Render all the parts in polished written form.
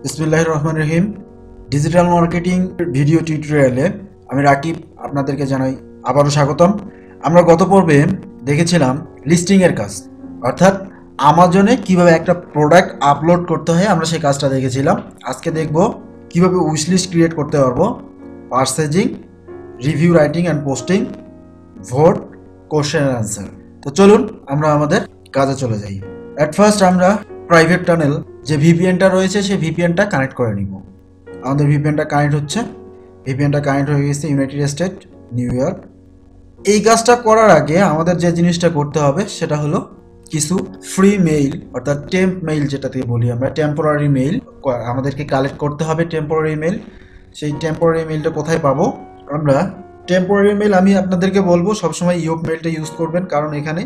বিসমিল্লাহির রহমানির রহিম। Digital marketing video টিউটোরিয়ালে আমি রাকিব আপনাদেরকে জানাই আবারও স্বাগতম। আমরা গত পর্বে দেখেছিলাম লিস্টিং এর কাজ, অর্থাৎ আমাজনে কিভাবে একটা প্রোডাক্ট আপলোড করতে হয় আমরা সেই কাজটা দেখেছিলাম। আজকে দেখব কিভাবে উইশ লিস্ট ক্রিয়েট করতে পারবো, purchasing, review writing and posting, vote, question and answer. তো চলুন আমরা আমাদের কাজে চলে যাই। অ্যাট ফার্স্ট আমরা প্রাইভেট টানেল যে ভিপিএনটা রয়েছে সেই ভিপিএনটা কানেক্ট করে নিব। আমাদের ভিপিএনটা কানেক্ট হচ্ছে, ভিপিএনটা কানেক্ট হয়ে গেছে ইউনাইটেড স্টেট, নিউ ইয়র্ক। এই কাজটা করার আগে আমাদের যে জিনিসটা করতে হবে সেটা হলো কিছু ফ্রি মেইল, অর্থাৎ টেম্প মেইল যেটাতে বলি আমরা, টেম্পোরারি মেইল আমাদেরকে কালেক্ট করতে হবে। টেম্পোরারি মেইল, সেই টেম্পোরারি মেইলটা কোথায় পাবো আমরা? টেম্পোরারি মেইল আমি আপনাদেরকে বলবো সবসময় ইয়োপ মেইলটা ইউজ করবেন, কারণ এখানে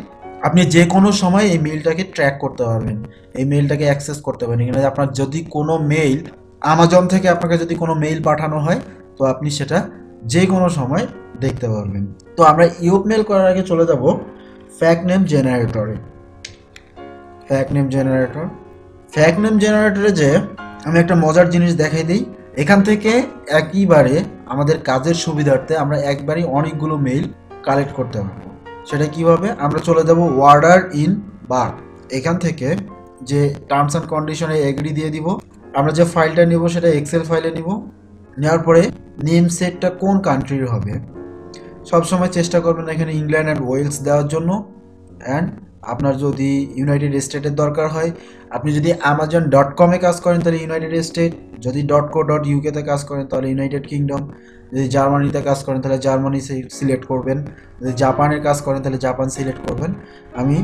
আপনি যে কোনো সময় এই মেইলটাকে ট্র্যাক করতে পারবেন, এই মেইলটাকে অ্যাক্সেস করতে পারবেন। এখানে আপনার যদি কোনো মেইল আমাজন থেকে আপনাকে যদি কোনো মেইল পাঠানো হয় তো আপনি সেটা যে কোনো সময় দেখতে পারবেন। তো আমরা ইয়োপ মেইল করার আগে চলে যাব ফ্যাক্ট নেম জেনারেটরে। Fact name generator, fact name জেনারেটরে যে আমি একটা মজার জিনিস দেখাই দিই। এখান থেকে একইবারে আমাদের কাজের সুবিধার্থে আমরা একবারই অনেকগুলো মেইল কালেক্ট করতে পারবো। সেটা কিভাবে? আমরা চলে যাব ওয়ার্ডার ইন বার, এখান থেকে যে টার্মস অ্যান্ড কন্ডিশনে এগ্রি দিয়ে দিব। আমরা যে ফাইলটা নিব সেটা এক্সেল ফাইলে নিব। নেওয়ার পরে নেম সেটটা কোন কান্ট্রির হবে, সবসময় চেষ্টা করবেন এখানে ইংল্যান্ড অ্যান্ড ওয়েলস দেওয়ার জন্য। অ্যান্ড আপনার যদি ইউনাইটেড স্টেটের দরকার হয়, আপনি যদি amazon.com-এ কাজ করেন তাহলে ইউনাইটেড স্টেট, যদি .co.uk-তে কাজ করেন তাহলে ইউনাইটেড কিংডম, যদি জার্মানিতে কাজ করেন তাহলে জার্মানি সিলেক্ট করবেন, যদি জাপানের কাজ করেন তাহলে জাপান সিলেক্ট করবেন। আমি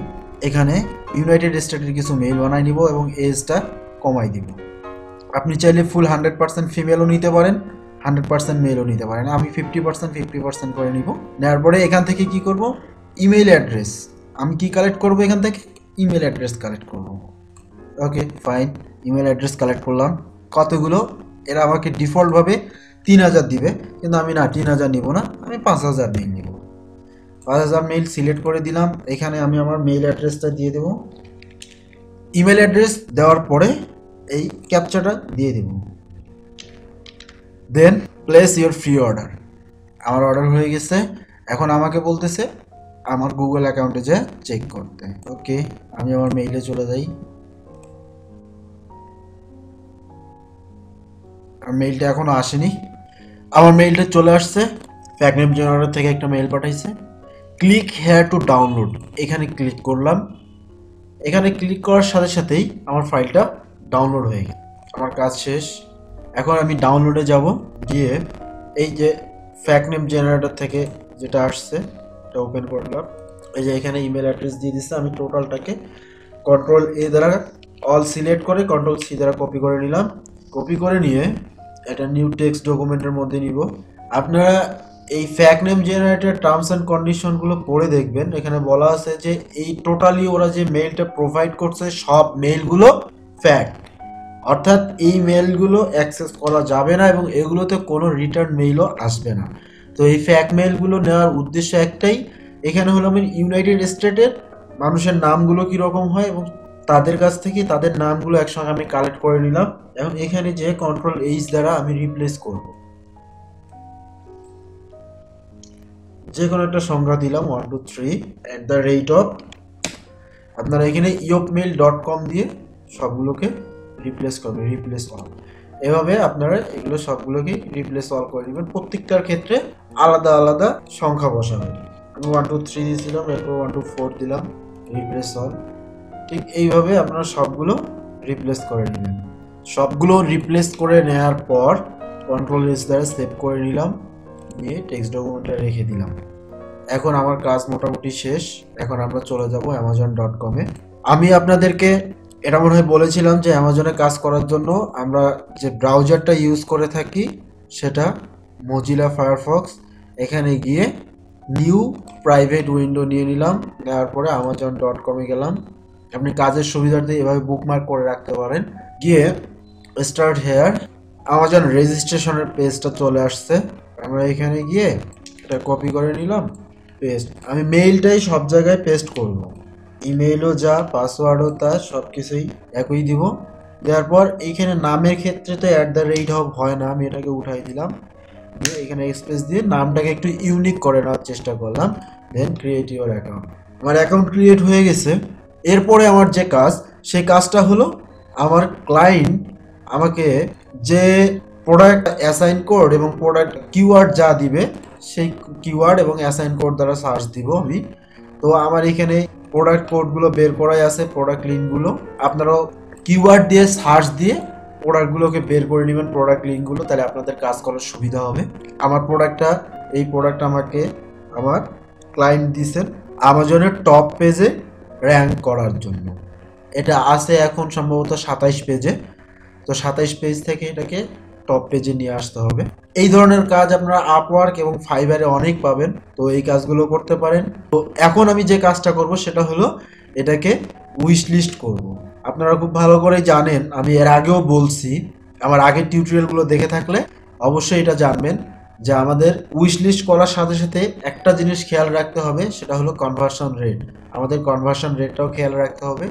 এখানে ইউনাইটেড স্টেটের কিছু মেইল বানাই নিব এবং এজটা কমাই দিব। আপনি চাইলে ফুল 100% ফিমেলও নিতে পারেন, 100% মেলও নিতে পারেন। আমি 50% করে নিব। নেওয়ার পরে এখান থেকে কি করব? Email address. আমি কি কালেক্ট করব এখান থেকে? ইমেল অ্যাড্রেস কালেক্ট করব। Okay fine, email address collect করলাম। কতগুলো? এরা আমাকে ডিফল্টভাবে 3000 দিবে, কিন্তু আমি না 3000 নিব না, আমি 5000 মেইল নিব। 5000 মেইল সিলেক্ট করে দিলাম। এখানে আমি আমার মেইল অ্যাড্রেসটা দিয়ে দেব। ইমেল অ্যাড্রেস দেওয়ার পরে এই ক্যাপচাটা দিয়ে দেব। Then place your free order. আমার অর্ডার হয়ে গেছে। এখন আমাকে বলতেছে আমার গুগল অ্যাকাউন্টে যে চেক করতে। ওকে, আমি আমার মেইলে চলে যাই। আর মেইলটা এখনো আসেনি। আমার মেইলটা চলে আসছে। ফ্যাক্ট নেম জেনারেটর থেকে একটা মেইল পাঠাইছে। ক্লিক হেয়ার টু ডাউনলোড, এখানে ক্লিক করলাম। এখানে ক্লিক করার সাথে সাথেই আমার ফাইলটা ডাউনলোড হয়ে গেছে। আমার কাজ শেষ। এখন আমি ডাউনলোডে যাব, গিয়ে এই যে ফ্যাক্ট নেম জেনারেটর থেকে যেটা আসছে এটা ওপেন করলাম। এই যে এখানে ইমেল অ্যাড্রেস দিয়ে দিচ্ছে। আমি টোটালটাকে কন্ট্রোল এ দ্বারা অল সিলেক্ট করে কন্ট্রোল সি দ্বারা কপি করে নিলাম। কপি করে নিয়ে এটা নিউ টেক্সট ডকুমেন্টের মধ্যে নিব। আপনারা এই fact name generator terms and কন্ডিশনগুলো পড়ে দেখবেন। এখানে বলা আছে যে এই টোটালি ওরা যে মেইলটা প্রোভাইড করছে সব মেইলগুলো ফ্যাক্ট, অর্থাৎ এই মেইলগুলো অ্যাক্সেস করা যাবে না এবং এগুলোতে কোনো রিটার্ন মেইলও আসবে না। তো এই ফ্যাক্ট মেইলগুলো নেওয়ার উদ্দেশ্য একটাই। এখানে হলো আমি ইউনাইটেড স্টেটের মানুষের নামগুলো কীরকম হয় এবং তাদের কাছ থেকে তাদের নামগুলো একসঙ্গে আমি কালেক্ট করে নিলাম। এবং এখানে যে কন্ট্রোল এইচ দ্বারা আমি রিপ্লেস করব, যে কোনো একটা সংখ্যা দিলাম 123 আপনারা এখানে iopmail.com দিয়ে সবগুলোকে রিপ্লেস করবেন, রিপ্লেস অল। এভাবে আপনারা এগুলো সবগুলোকে রিপ্লেস অল করে নেবেন। প্রত্যেকটার ক্ষেত্রে আলাদা আলাদা সংখ্যা বসাবেন। আমি 123 দিয়েছিলাম, এরপর 124 দিলাম, রিপ্লেস অল। ঠিক এইভাবে আপনারা সবগুলো রিপ্লেস করে নেবেন। সবগুলো রিপ্লেস করে নেওয়ার পর কন্ট্রোল এস দ্বারা সেভ করে নিলাম, নিয়ে টেক্সট ডকুমেন্টটা রেখে দিলাম। এখন আমার কাজ মোটামুটি শেষ। এখন আমরা চলে যাব amazon.com-এ। আমি আপনাদেরকে এটা মনে হয় বলেছিলাম যে অ্যামাজনে কাজ করার জন্য আমরা যে ব্রাউজারটা ইউজ করে থাকি সেটা মজিলা ফায়ারফক্স। এখানে গিয়ে নিউ প্রাইভেট উইন্ডো নিয়ে নিলাম। নেওয়ার পরে amazon.com-এ গেলাম। আপনি কাজের সুবিধার্থে এভাবে বুকমার্ক করে রাখতে পারেন। গিয়ে স্টার্ট হেয়ার, আমাজন রেজিস্ট্রেশনের পেজটা চলে আসছে। আমরা এখানে গিয়ে এটা কপি করে নিলাম, পেস্ট। আমি মেইলটাই সব জায়গায় পেস্ট করব, ইমেইলও যা, পাসওয়ার্ডও তা, সব কিছুই একই দিব। দেওয়ার পর এইখানে নামের ক্ষেত্রে তো হয় না, আমি এটাকে উঠাই দিলাম, দিয়ে এখানে স্পেস দিয়ে নামটাকে একটু ইউনিক করে নেওয়ার চেষ্টা করলাম। দেন ক্রিয়েট ইউর অ্যাকাউন্ট। আমার অ্যাকাউন্ট ক্রিয়েট হয়ে গেছে। এরপরে আমার যে কাজ, সেই কাজটা হলো আমার ক্লায়েন্ট আমাকে যে প্রোডাক্ট অ্যাসাইন কোড এবং প্রোডাক্ট কিওয়ার্ড যা দিবে, সেই কিওয়ার্ড এবং অ্যাসাইন কোড দ্বারা সার্চ দিব আমি। তো আমার এখানে প্রোডাক্ট কোডগুলো বের করাই আছে, প্রোডাক্ট লিঙ্কগুলো। আপনারাও কিওয়ার্ড দিয়ে সার্চ দিয়ে প্রোডাক্টগুলোকে বের করে নেবেন, প্রোডাক্ট লিঙ্কগুলো, তাহলে আপনাদের কাজ করার সুবিধা হবে। আমার এই প্রোডাক্ট আমাকে আমার ক্লায়েন্ট দিয়েছেন আমাজনের টপ পেজে র্যাঙ্ক করার জন্য। এটা আছে এখন সম্ভবত 27 পেজে। তো 27 পেজ থেকে এটাকে টপ পেজে নিয়ে আসতে হবে। এই ধরনের কাজ আপনারা আপওয়ার্ক এবং ফাইবারে অনেক পাবেন, তো এই কাজগুলো করতে পারেন। তো এখন আমি যে কাজটা করব সেটা হলো এটাকে উইশ লিস্ট করব। আপনারা খুব ভালো করে জানেন, আমি এর আগেও বলছি, আমার আগের টিউটোরিয়ালগুলো দেখে থাকলে অবশ্যই এটা জানবেন যে আমাদের উইশ লিস্ট করার সাথে সাথে একটা জিনিস খেয়াল রাখতে হবে, সেটা হলো কনভার্সন রেট। আমাদের কনভার্সন রেটটাও খেয়াল রাখতে হবে।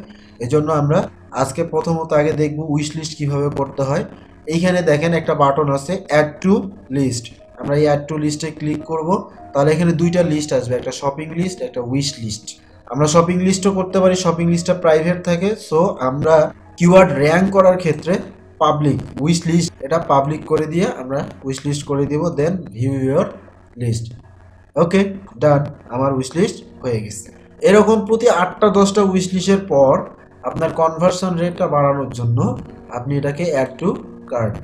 এজন্য আমরা আজকে প্রথমত আগে দেখব উইশ লিস্ট কীভাবে করতে হয়। এইখানে দেখেন একটা বাটন আছে অ্যাড টু লিস্ট। আমরা এই অ্যাড টু লিস্টে ক্লিক করব, তাহলে এখানে দুইটা লিস্ট আসবে, একটা শপিং লিস্ট, একটা উইশ লিস্ট। আমরা শপিং লিস্টও করতে পারি, শপিং লিস্টটা প্রাইভেট থাকে। সো আমরা কিওয়ার্ড র্যাঙ্ক করার ক্ষেত্রে পাবলিক উইশ লিস্ট এটা পাবলিক করে দিয়ে আমরা উইশ লিস্ট করে দিব। দেন ভিউ ইউর লিস্ট। ওকে, ডান, আমার উইশ লিস্ট হয়ে গেছে। এরকম প্রতি 8টা 10টা উইশ লিস্টের পর আপনার কনভার্সন রেটটা বাড়ানোর জন্য আপনি এটাকে অ্যাড টু কার্ট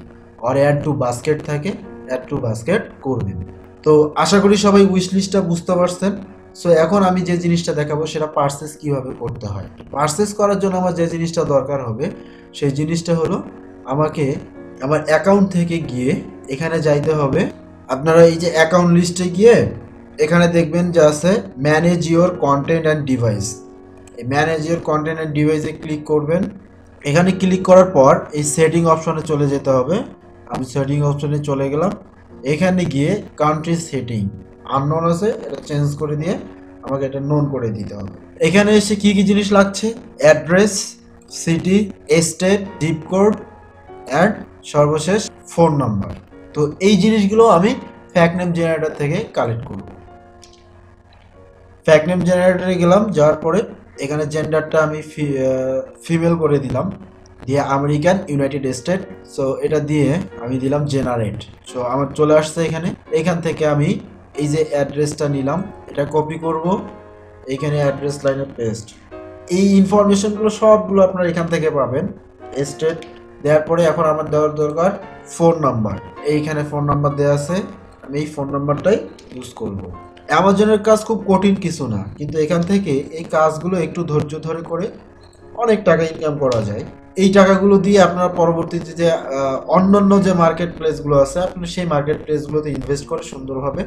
আর অ্যাড টু বাস্কেট থাকে, অ্যাড টু বাস্কেট করবেন। তো আশা করি সবাই উইশ লিস্টটা বুঝতে পারছেন। সো এখন আমি যে জিনিসটা দেখাবো সেটা পারচেস কিভাবে করতে হয়। পারচেস করার জন্য আমার যে জিনিসটা দরকার হবে সেই জিনিসটা হলো আমাকে আমার অ্যাকাউন্ট থেকে গিয়ে এখানে যাইতে হবে। আপনারা এই যে অ্যাকাউন্ট লিস্টে গিয়ে এখানে দেখবেন যে আছে manage your content and device. এই ম্যানেজ ইওর কন্টেন্ট অ্যান্ড ডিভাইসে ক্লিক করবেন। এখানে ক্লিক করার পর এই সেটিং অপশনে চলে যেতে হবে। আমি সেটিং অপশনে চলে গেলাম। এখানে গিয়ে কান্ট্রি সেটিং আননোন আছে, এটা চেঞ্জ করে দিয়ে আমাকে এটা নোন করে দিতে হবে। এখানে এসে কি কি জিনিস লাগছে, address, city, state, zip code and সর্বশেষ ফোন নাম্বার। তো এই জিনিসগুলো আমি ফ্যাক্ট নেম জেনারেটর থেকে কালেক্ট করব। ফ্যাক্ট নেম জেনারেটরে গেলাম, যাওয়ার পরে এখানে জেন্ডারটা আমি ফিমেল করে দিলাম, দিয়ে আমেরিকান ইউনাইটেড স্টেট। সো এটা দিয়ে আমি দিলাম জেনারেট। সো আমার চলে আসছে এখানে। এখান থেকে আমি এই যে অ্যাড্রেসটা নিলাম, এটা কপি করব, এইখানে অ্যাড্রেস লাইনে পেস্ট। এই ইনফরমেশনগুলো সবগুলো আপনারা এখান থেকে পাবেন। স্টেট দেওয়ার পরে এখন আমার দেওয়ার দরকার ফোন নাম্বার। এইখানে ফোন নাম্বার দেওয়া আছে, আমি এই ফোন নাম্বারটাই ইউজ করব। অ্যামাজনের কাজ খুব কঠিন কিছু না, কিন্তু এখান থেকে এই কাজগুলো একটু ধৈর্য ধরে করে অনেক টাকা ইনকাম করা যায়। এই টাকাগুলো দিয়ে আপনারা পরবর্তীতে যে অন্যান্য যে মার্কেট প্লেসগুলো আছে, আপনি সেই মার্কেট প্লেসগুলোতে ইনভেস্ট করে সুন্দরভাবে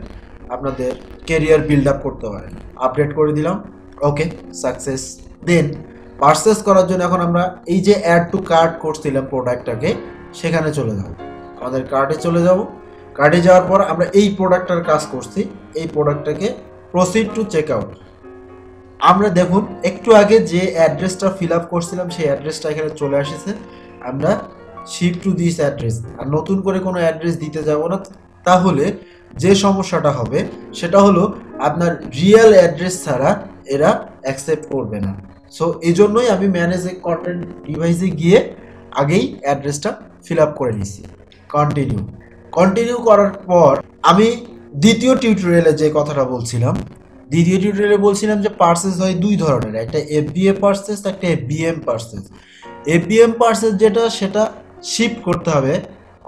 আপনাদের কেরিয়ার বিল্ড আপ করতে পারেন। আপডেট করে দিলাম, ওকে, সাকসেস। দেন পারচেস করার জন্য এখন আমরা এই যে অ্যাড টু কার্ট করছিলাম প্রোডাক্টটাকে, সেখানে চলে যাব। আমাদের কার্টে চলে যাব। কার্টে যাওয়ার পর আমরা এই প্রোডাক্টটার কাজ করছি, এই প্রোডাক্টটাকে প্রসিড টু চেক আউট। আমরা দেখুন একটু আগে যে অ্যাড্রেসটা ফিল আপ করছিলাম সেই অ্যাড্রেসটা এখানে চলে আসছে। আমরা শিপ টু দিস অ্যাড্রেস, আর নতুন করে কোনো অ্যাড্রেস দিতে যাব না। তাহলে যে সমস্যাটা হবে সেটা হলো আপনার রিয়েল অ্যাড্রেস ছাড়া এরা অ্যাকসেপ্ট করবে না। সো এই জন্যই আমি ম্যানেজ কন্টেন্ট ডিভাইসে গিয়ে আগেই অ্যাড্রেসটা ফিল আপ করে নিছি। কন্টিনিউ করার পর আমি দ্বিতীয় টিউটোরিয়ালে যে কথাটা বলছিলাম, যে পারচেস হয় দুই ধরনের, একটা এফবিএ পারচেস, একটা এফবিএম পারচেস। এফবিএম পারচেস যেটা, সেটা শিফট করতে হবে,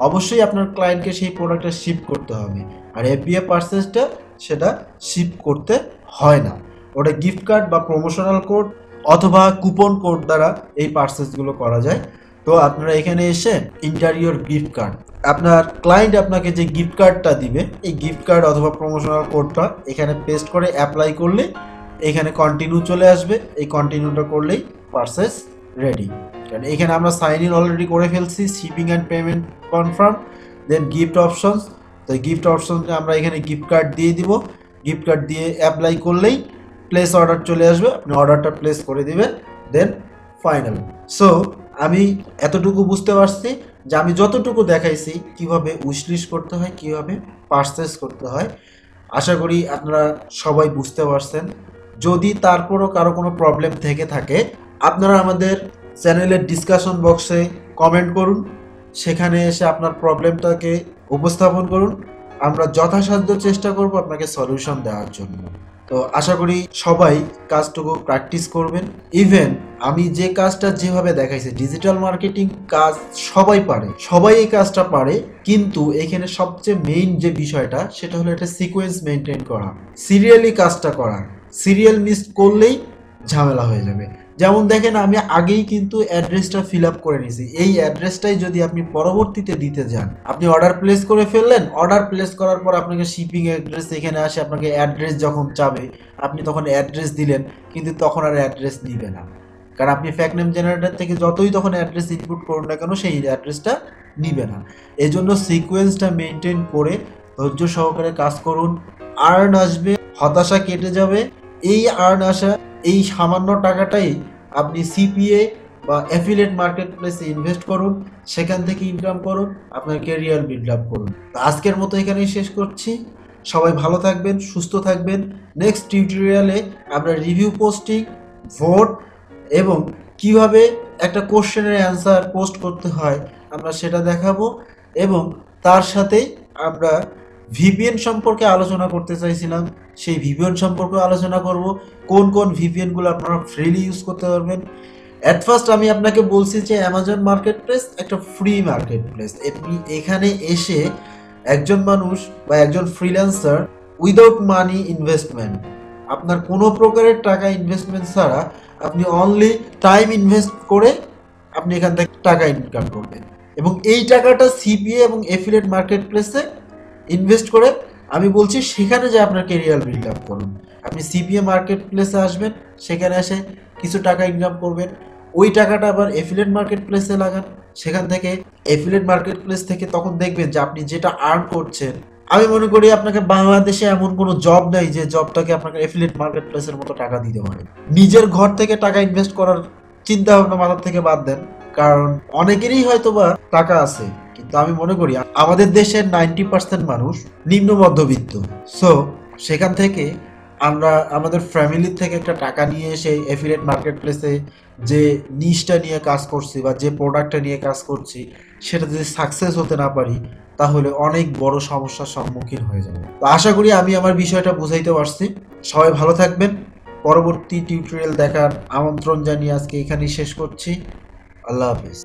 অবশ্যই আপনার ক্লায়েন্টকে সেই প্রোডাক্টটা শিফট করতে হবে। আর এফবিএ পারচেসটা সেটা শিফট করতে হয় না, ওটা গিফট কার্ড বা প্রমোশনাল কোড অথবা কুপন কোড দ্বারা এই পারচেসগুলো করা যায়। তো আপনারা এখানে এসে ইন্টারিয়র গিফট কার্ড, আপনার ক্লায়েন্ট আপনাকে যে গিফট কার্ডটা দিবে, এই গিফট কার্ড অথবা প্রমোশনাল কোডটা এখানে পেস্ট করে অ্যাপ্লাই করলে এখানে কন্টিনিউ চলে আসবে। এই কন্টিনিউটা করলেই পারচেস রেডি। কারণ এখানে আমরা সাইন ইন অলরেডি করে ফেলছি, shipping and payment confirm, then gift options. তো গিফট অপশনসে আমরা এখানে গিফট কার্ড দিয়ে দিব। গিফট কার্ড দিয়ে অ্যাপ্লাই করলেই প্লেস অর্ডার চলে আসবে, আপনি অর্ডারটা প্লেস করে দিবেন, দেন ফাইনাল। সো আমি এতটুকু বুঝতে পারছি যে আমি যতটুকু দেখাইছি কিভাবে উইশলিস্ট করতে হয়, কিভাবে পারচেস করতে হয়। আশা করি আপনারা সবাই বুঝতে পারছেন। যদি তারপরও কারো কোনো প্রবলেম থেকে থাকে, আপনারা আমাদের চ্যানেলের ডিসকাশন বক্সে কমেন্ট করুন, সেখানে এসে আপনার প্রবলেমটাকে উপস্থাপন করুন। আমরা যথাসাধ্য চেষ্টা করব আপনাকে সলিউশন দেওয়ার জন্য। তো আশা করি সবাই কাজটুকু প্র্যাকটিস করবেন। ইভেন আমি যে কাজটা যেভাবে দেখাইছি, ডিজিটাল মার্কেটিং কাজ সবাই পারে, সবাই এই কাজটা পারে, কিন্তু এখানে সবচেয়ে মেইন যে বিষয়টা সেটা হলো এটা সিকোয়েন্স মেনটেন করা, সিরিয়ালি কাজটা করা। সিরিয়াল মিস করলেই ঝামেলা হয়ে যাবে। যেমন দেখেন, আমি আগেই কিন্তু অ্যাড্রেসটা ফিল আপ করে নিয়েছি। এই অ্যাড্রেসটাই যদি আপনি পরবর্তীতে দিতে যান, আপনি অর্ডার প্লেস করে ফেললেন, অর্ডার প্লেস করার পর আপনাকে শিপিং অ্যাড্রেস এখানে আসে, আপনাকে অ্যাড্রেস যখন চাবে আপনি তখন অ্যাড্রেস দিলেন, কিন্তু তখন আর অ্যাড্রেস নিবে না, কারণ আপনি ফ্যাক্ট নেম জেনারেটর থেকে যতই তখন অ্যাড্রেস ইনপুট করুন না কেন সেই অ্যাড্রেসটা নিবে না। এই জন্য সিকোয়েন্সটা মেনটেন করে ধৈর্য সহকারে কাজ করুন। আর্ন আসবে, হতাশা কেটে যাবে। এই আর্ন আসা, এই সামান্য টাকাটাই আপনি সিপিএ বা অ্যাফিলিয়েট মার্কেট প্লেসে ইনভেস্ট করুন, সেখান থেকে ইনকাম করুন, আপনার ক্যারিয়ার বিল্ড আপ করুন। তো আজকের মতো এখানেই শেষ করছি। সবাই ভালো থাকবেন, সুস্থ থাকবেন। নেক্সট টিউটোরিয়ালে আমরা রিভিউ পোস্টিং, ভোট এবং কিভাবে একটা কোশ্চেনের অ্যান্সার পোস্ট করতে হয় আমরা সেটা দেখাবো, এবং তার সাথেই আমরা ভিপিএন সম্পর্কে আলোচনা করতে চাইছিলাম, সেই ভিপিএন সম্পর্কে আলোচনা করব। কোন কোন ভিপিএনগুলো আপনারা ফ্রিলি ইউজ করতে পারবেন। অ্যাট ফার্স্ট আমি আপনাকে বলছি যে অ্যামাজন মার্কেট প্লেস একটা ফ্রি মার্কেট প্লেস। আপনি এখানে এসে একজন মানুষ বা একজন ফ্রিল্যান্সার উইদাউট মানি ইনভেস্টমেন্ট, আপনার কোনো প্রকারের টাকা ইনভেস্টমেন্ট ছাড়া আপনি অনলি টাইম ইনভেস্ট করে আপনি এখান থেকে টাকা ইনকাম করবেন, এবং এই টাকাটা সিপিএ এবং এফিলিয়েট মার্কেট প্লেসে ইনভেস্ট করে আমি বলছি সেখানে যে আপনার ক্যারিয়ার বিল্ড আপ করুন। আপনি সিপিএ মার্কেট প্লেসে আসবেন, সেখানে এসে কিছু টাকা ইনকাম করবেন, ওই টাকাটা আবার এফিলিয়েট মার্কেট প্লেসে লাগান, সেখান থেকে এফিলিয়েট মার্কেট প্লেস থেকে তখন দেখবেন যে আপনি যেটা আর্ন করছেন। আমি মনে করি আপনাকে বাংলাদেশে এমন কোনো জব নেই যে জবটাকে আপনাকে এফিলিয়েট মার্কেট প্লেসের মতো টাকা দিতে পারে। নিজের ঘর থেকে টাকা ইনভেস্ট করার চিন্তা ভাবনা মাথা থেকে বাদ দেন, কারণ অনেকেরই হয়তো বা টাকা আছে, কিন্তু আমি মনে করি আমাদের দেশের 90% মানুষ নিম্ন মধ্যবিত্ত। সো সেখান থেকে আমরা আমাদের ফ্যামিলির থেকে একটা টাকা নিয়ে এসে এফিলিয়েট মার্কেট প্লেসে যে নিশটা নিয়ে কাজ করছি বা যে প্রোডাক্টটা নিয়ে কাজ করছি সেটা যদি সাকসেস হতে না পারি তাহলে অনেক বড় সমস্যার সম্মুখীন হয়ে যাবে। তো আশা করি আমি আমার বিষয়টা বুঝাইতে পারছি। সবাই ভালো থাকবেন। পরবর্তী টিউটোরিয়াল দেখার আমন্ত্রণ জানিয়ে আজকে এখানেই শেষ করছি। আল্লাহ হাফেজ।